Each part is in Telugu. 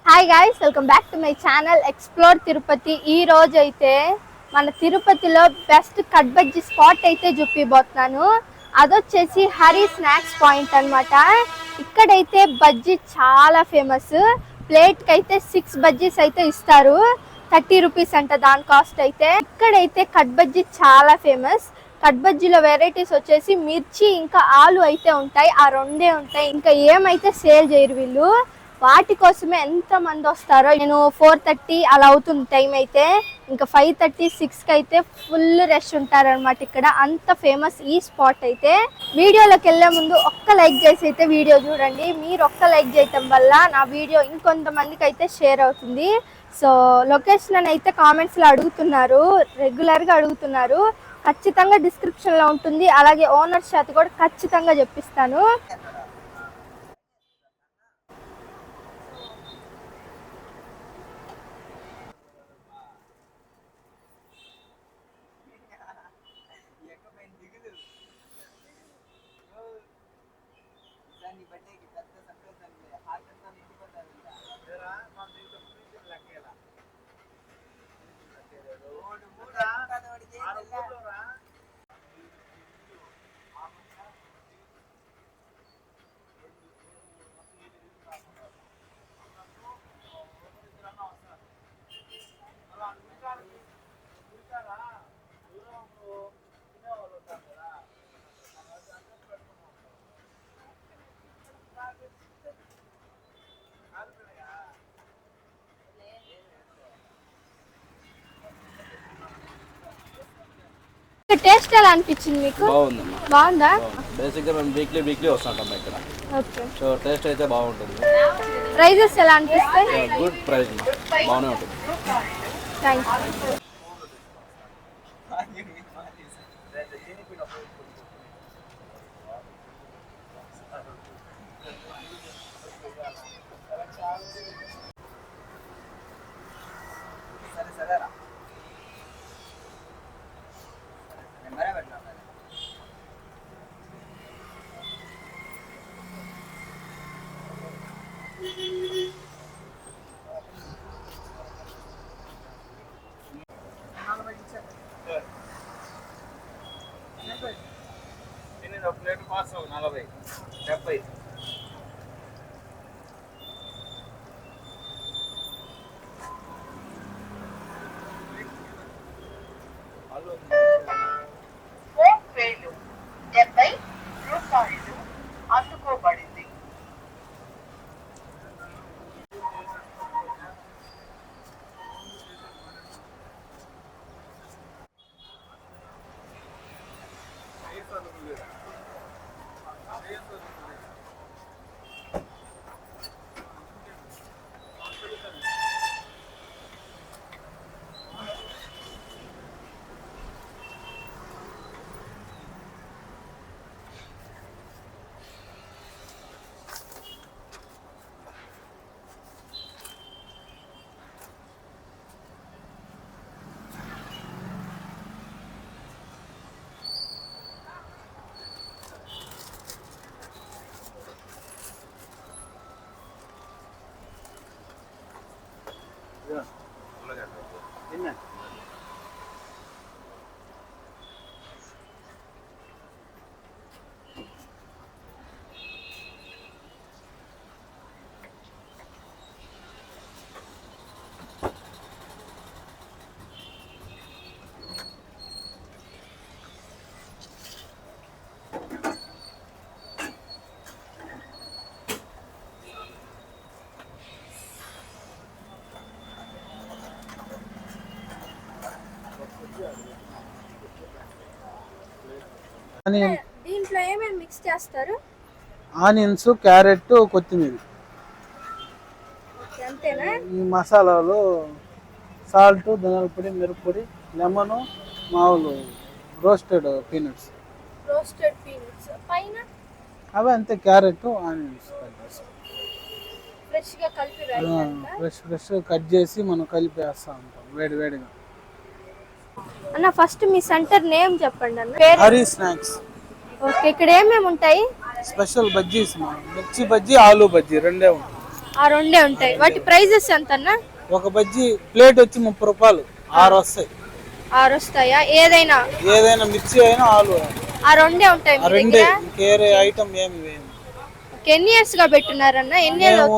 Hi guys, welcome back to my channel explore Tirupati. ఈ రోజు అయితే మన తిరుపతిలో బెస్ట్ కట్ బజ్జీ స్పాట్ అయితే చూపిపోతున్నాను. అదొచ్చేసి హరి స్నాక్స్ పాయింట్ అన్నమాట. ఇక్కడైతే బజ్జీ చాలా ఫేమస్. ప్లేట్కి అయితే 6 బజ్జీస్ అయితే ఇస్తారు. 30 రూపీస్ అంట దాని కాస్ట్ అయితే. ఇక్కడైతే కట్ బజ్జీ చాలా ఫేమస్. కట్ బజ్జీలో వెరైటీస్ వచ్చేసి మిర్చి ఇంకా ఆలు అయితే ఉంటాయి. ఆ రెండే ఉంటాయి. ఇంకా ఏమైతే సేల్ చేయరు వీళ్ళు. వాటి కోసమే ఎంత మంది వస్తారో. నేను 4:30 అలా అవుతుంది టైం అయితే. ఇంకా 5:30, 6కి అయితే ఫుల్ రష్ ఉంటారనమాట. ఇక్కడ అంత ఫేమస్ ఈ స్పాట్ అయితే. వీడియోలోకి వెళ్ళే ముందు ఒక్క లైక్ చేసి అయితే వీడియో చూడండి. మీరు ఒక్క లైక్ చేయటం వల్ల నా వీడియో ఇంకొంతమందికి అయితే షేర్ అవుతుంది. సో లొకేషన్ అయితే కామెంట్స్లో అడుగుతున్నారు, రెగ్యులర్గా అడుగుతున్నారు. ఖచ్చితంగా డిస్క్రిప్షన్లో ఉంటుంది. అలాగే ఓనర్ చేత కూడా ఖచ్చితంగా చెప్పిస్తాను. టేస్ట్ ఎలా అనిపించింది మీకు? బాగుందా? బేసిక్గా మేము వీక్లీ వస్తుంటాం ఇక్కడ. ఓకే. సో టేస్ట్ అయితే బాగుంటుంది. ప్రైజెస్ ఎలా అనిపిస్తాయి? గుడ్ ప్రైస్, బాగానే ఉంటుంది. థ్యాంక్స్. Plate pass 40, 70. అందుకోబడింది. దీంట్లో ఏమేమి మిక్స్ చేస్తారు? ఆనియన్స్, క్యారెట్, కొత్తిమీర, అంతేనా? ఈ మసాలాలు, సాల్ట్, ధనియాల పొడి, మిరప్పొడి, లెమన్, మామూలు రోస్టెడ్ పీనట్స్. పైన అవి అంతే. క్యారెట్, ఆనియన్స్ ఫ్రెష్ కట్ చేసి మనం కలిపేస్తా ఉంటాం వేడివేడిగా. అన్న ఫస్ట్ మీ సెంటర్ నేమ్ చెప్పండి అన్న. హరి స్నాక్స్. ఓకే, ఇక్కడ ఏమేమి ఉంటాయి? స్పెషల్ బజ్జీస్ మిర్చి బజ్జీ ఆలు బజ్జీ రెండే ఉంటాయి. ఆ రెండే ఉంటాయి. వాటి ప్రైజెస్ ఎంతన్నా? ఒక బజ్జీ ప్లేట్ వచ్చి 30 రూపాయలు, 6 వస్తాయి. 6 వస్తాయా? ఏదైనా మిర్చి అయినా ఆలు అయినా. ఆ రెండే ఉంటాయి ఆ మీ రెండే, దగ్గర? ఇంకేరే ఐటమ్ ఏమి వేయము. ఎన్ని ఇయర్స్ గా పెట్టున్నారన్న? ఎన్ని మేము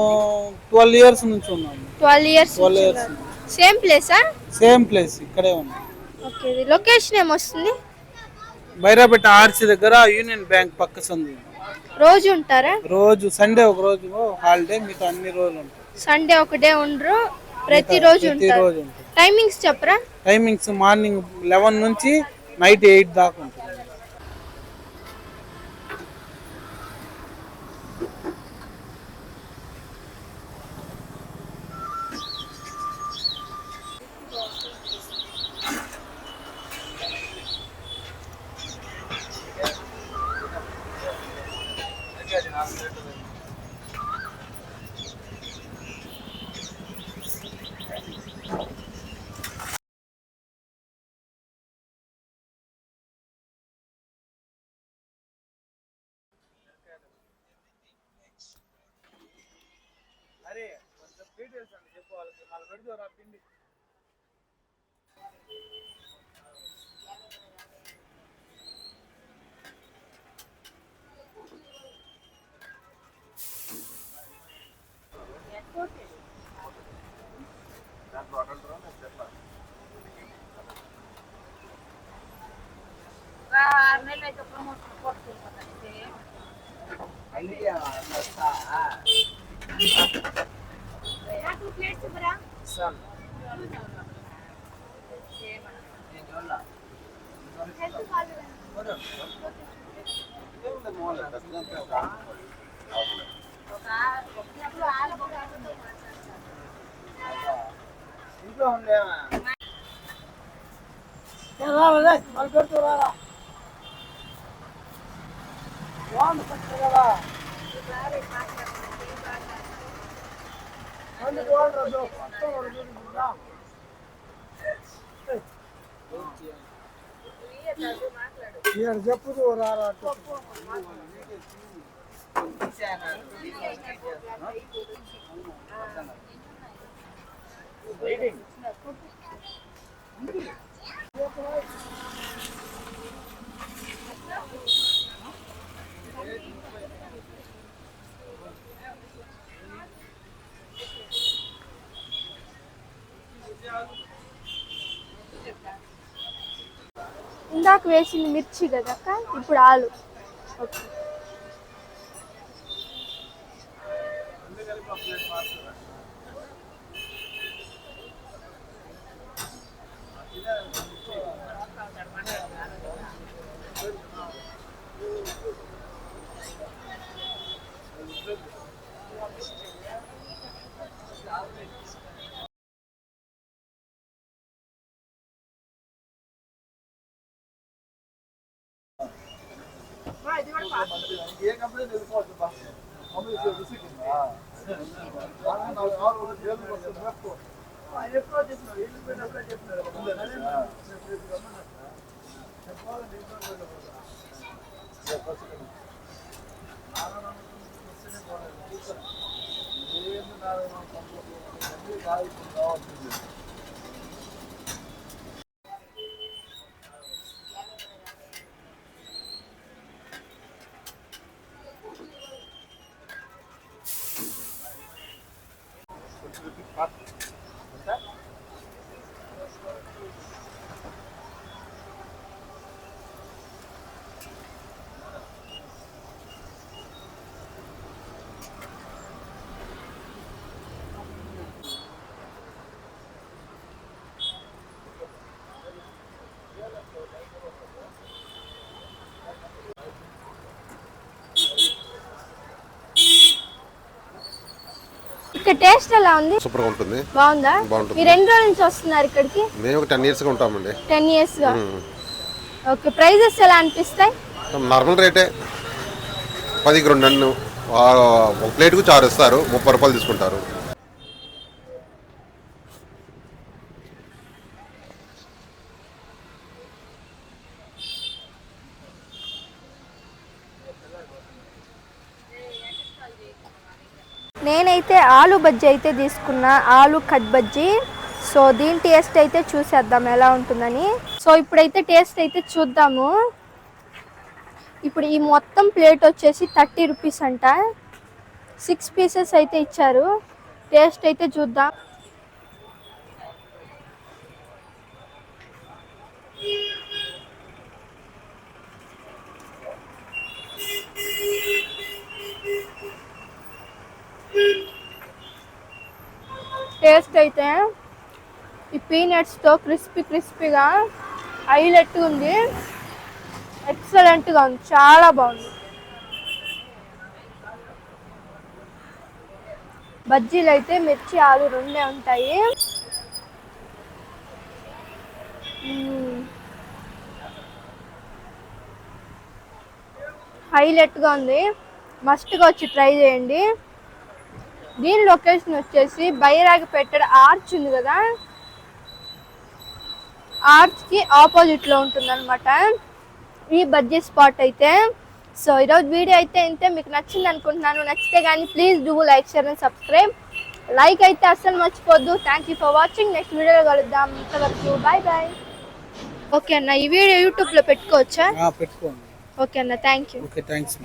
12 ఇయర్స్ నుంచి ఉన్నాము. 12 ఇయర్స్ 12 ఇయర్స్ సేమ్ ప్లేసా? సేమ్ ప్లేస్ ఇక్కడే ఉన్నాం. ఓకే. లొకేషన్ ఏమొస్తుంది? బైరాపేట ఆర్చి దగ్గర యూనియన్ బ్యాంక్ పక్క సందు. రోజు ఉంటారా? రోజు సండే ఒక రోజు హాలిడే, మిగతా అన్ని రోజులు ఉంటాయి. సండే ఒకటే ఉండరు, ప్రతిరోజు ఉంటారు. టైమింగ్స్ చెప్పరా? టైమింగ్స్ మార్నింగ్ 11 నుంచి నైట్ 8 దాకా ఉంటుంది. ఇందాక వేసింది మిర్చి కదక్క, ఇప్పుడు ఆలు. ఓకే. ఇక్కడ టేస్ట్ ఎలా ఉంది? సూపర్ గా ఉంటుంది. బాగుందా? బాగుంటుంది. మీరు ఎన్ని రోజుల నుంచి వస్తున్నారు ఇక్కడికి? మేము ఒక 10 ఇయర్స్ గా ఉంటామండి. 10 ఇయర్స్ గా. ఓకే. ప్రైజెస్ ఎలా అనిపిస్తాయి? నార్మల్ రేటే. 10కి 2 నన్ను ఒక ప్లేట్కు 4 ఇస్తారు, 30 రూపాయలు తీసుకుంటారు. నేనైతే ఆలు బజ్జీ అయితే తీసుకున్నా, ఆలు కట్ బజ్జీ. సో దీని టేస్ట్ అయితే చూసేద్దాం ఎలా ఉంటుందని. సో ఇప్పుడైతే టేస్ట్ అయితే చూద్దాము. ఇప్పుడు ఈ మొత్తం ప్లేట్ వచ్చేసి 30 రూపీస్ అంట. 6 పీసెస్ అయితే ఇచ్చారు. టేస్ట్ అయితే చూద్దాం. టేస్ట్ అయితే ఈ పీనట్స్తో క్రిస్పీగా హైలైట్ ఉంది. ఎక్సలెంట్గా ఉంది, చాలా బాగుంది. బజ్జీలు అయితే మిర్చి ఆలు రెండే ఉంటాయి. హైలైట్గా ఉంది, మస్ట్గా వచ్చి ట్రై చేయండి. దీని లొకేషన్ వచ్చేసి బైరాగిపేట ఆర్చ్ ఉంది కదా, ఆర్చ్కి ఆపోజిట్లో ఉంటుందన్నమాట ఈ బజ్జీ స్పాట్ అయితే. సో ఈరోజు వీడియో అయితే ఇంతే. మీకు నచ్చింది అనుకుంటున్నాను. నచ్చితే కానీ please do like, share and subscribe. Like అయితే అస్సలు మర్చిపోద్దు. Thank you for watching. Next వీడియోలో కలుద్దాం. అంతవరకు బాయ్ బాయ్. ఓకే అన్న, ఈ వీడియో యూట్యూబ్లో పెట్టుకోవచ్చా? పెట్టుకోండి. ఓకే అన్న, థ్యాంక్ యూ. Okay, thanks.